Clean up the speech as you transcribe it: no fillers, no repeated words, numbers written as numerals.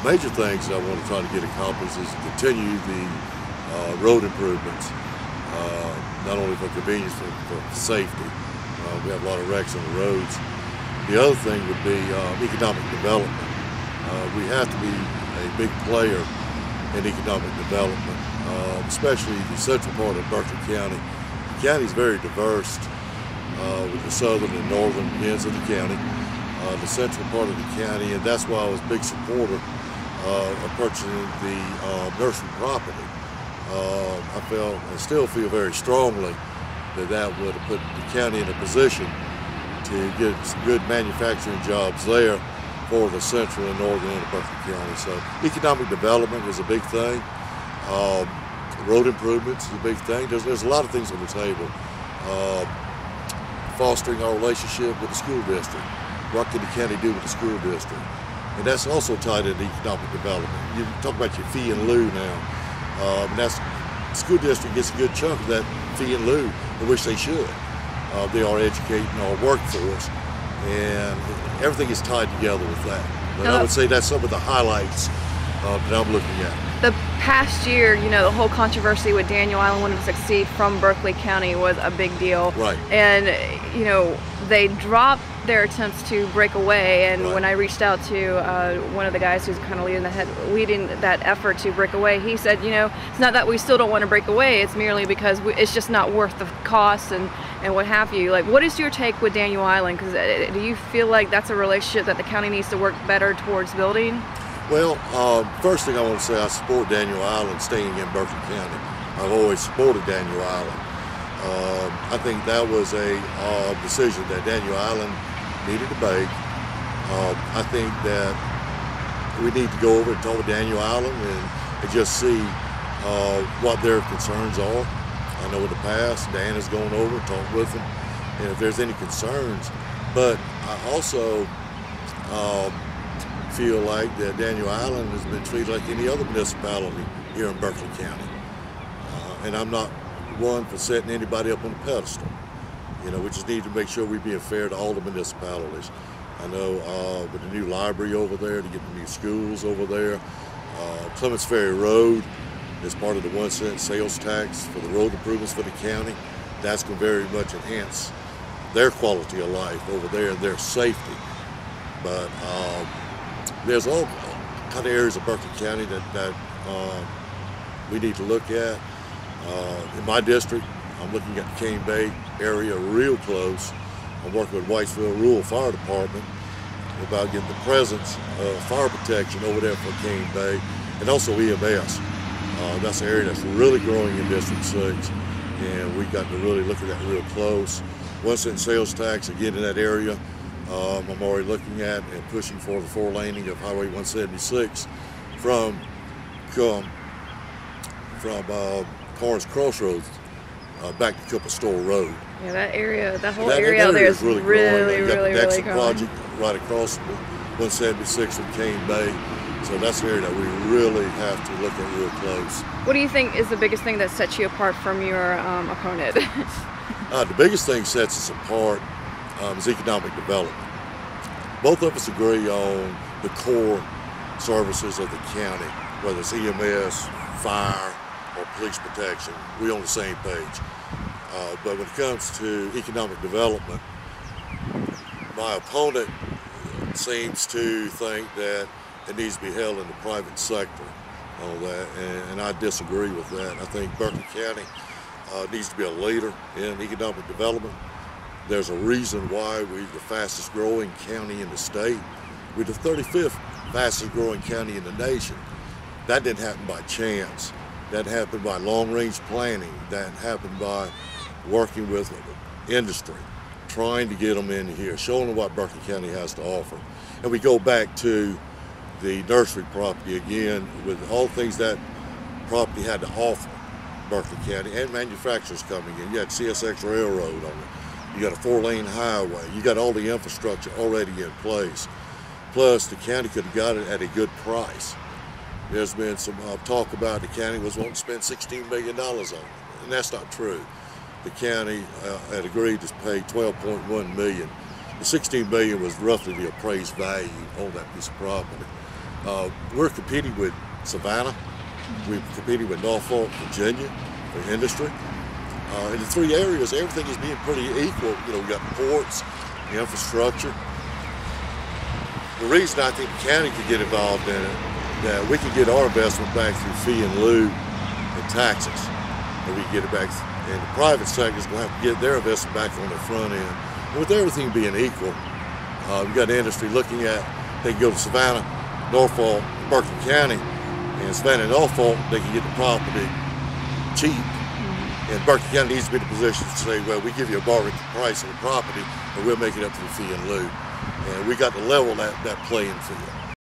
major things that I want to try to get accomplished is to continue the road improvements, not only for convenience, for safety. We have a lot of wrecks on the roads. The other thing would be economic development. We have to be a big player in economic development, especially the central part of Berkeley County. The county is very diverse with the southern and northern ends of the county, the central part of the county, and that's why I was a big supporter of purchasing the nursery property. I felt and still feel very strongly that that would have put the county in a position to get some good manufacturing jobs there for the central and northern end of Berkeley County. So economic development is a big thing. Road improvements is a big thing. There's a lot of things on the table. Fostering our relationship with the school district. What can the county do with the school district? And that's also tied into economic development. You talk about your fee and lieu now. And that's, the school district gets a good chunk of that fee and lieu, in which they should. They are educating our workforce, and everything is tied together with that. But I would say that's some of the highlights that I'm looking at. The past year, you know, the whole controversy with Daniel Island wanting to succeed from Berkeley County was a big deal. Right. And, you know, they dropped their attempts to break away, and right. when I reached out to one of the guys who's kind of leading that effort to break away, he said, you know, it's not that we still don't want to break away, it's merely because it's just not worth the cost and what have you. Like, what is your take with Daniel Island? Because do you feel like that's a relationship that the county needs to work better towards building? Well, first thing I want to say, I support Daniel Island staying in Berkeley County. I've always supported Daniel Island. I think that was a decision that Daniel Island needed to make. I think that we need to go over and talk with Daniel Island and just see what their concerns are. I know in the past, Dan has gone over and talked with them, and if there's any concerns. But I also feel like that Daniel Island has been treated like any other municipality here in Berkeley County. And I'm not one for setting anybody up on a pedestal. You know, we just need to make sure we're being fair to all the municipalities. I know with the new library over there, to get the new schools over there, Clements Ferry Road is part of the 1 cent sales tax for the road improvements for the county. That's going to very much enhance their quality of life over there and their safety. But there's all kind of areas of Berkeley County that we need to look at. In my district, I'm looking at the Cane Bay area real close. I'm working with Whitesville Rural Fire Department about getting the presence of fire protection over there for Cane Bay, and also EMS. That's an area that's really growing in District 6, and we got to really look at that real close. 1 cent sales tax, again, in that area. I'm already looking at and pushing for the 4-laning of Highway 176 from Carnes Crossroads back to Cooper Store Road. Yeah, that area, that whole area out there is really growing. You got the Nexus project right across 176 from Cane Bay. So that's an area that we really have to look at real close. What do you think is the biggest thing that sets you apart from your opponent? The biggest thing sets us apart is economic development. Both of us agree on the core services of the county, whether it's EMS, fire, or police protection. We're on the same page. But when it comes to economic development, my opponent seems to think that it needs to be held in the private sector, all that, and I disagree with that. I think Berkeley County needs to be a leader in economic development. There's a reason why we're the fastest growing county in the state. We're the 35th fastest growing county in the nation. That didn't happen by chance. That happened by long-range planning. That happened by working with industry, trying to get them in here, showing them what Berkeley County has to offer. And we go back to the nursery property again, with all things that property had to offer Berkeley County, and manufacturers coming in. You had CSX Railroad on it. You got a 4-lane highway. You got all the infrastructure already in place. Plus, the county could have got it at a good price. There's been some talk about the county was wanting to spend $16 million on it, and that's not true. The county had agreed to pay $12.1 million. The $16 million was roughly the appraised value on that piece of property. We're competing with Savannah. We're competing with Norfolk, Virginia for industry. In the three areas, everything is being pretty equal. You know, we got ports, the infrastructure. The reason I think the county could get involved in it, that we can get our investment back through fee and lieu and taxes. And we can get it back, and the private sector is going to have to get their investment back on the front end. And with everything being equal, we've got the industry looking at, they can go to Savannah, Norfolk, Berkeley County, and Savannah and Norfolk, they can get the property cheap. And Berkeley County needs to be in a position to say, well, we give you a bargain price on the property, and we'll make it up through fee and lieu. And we got to level that playing field.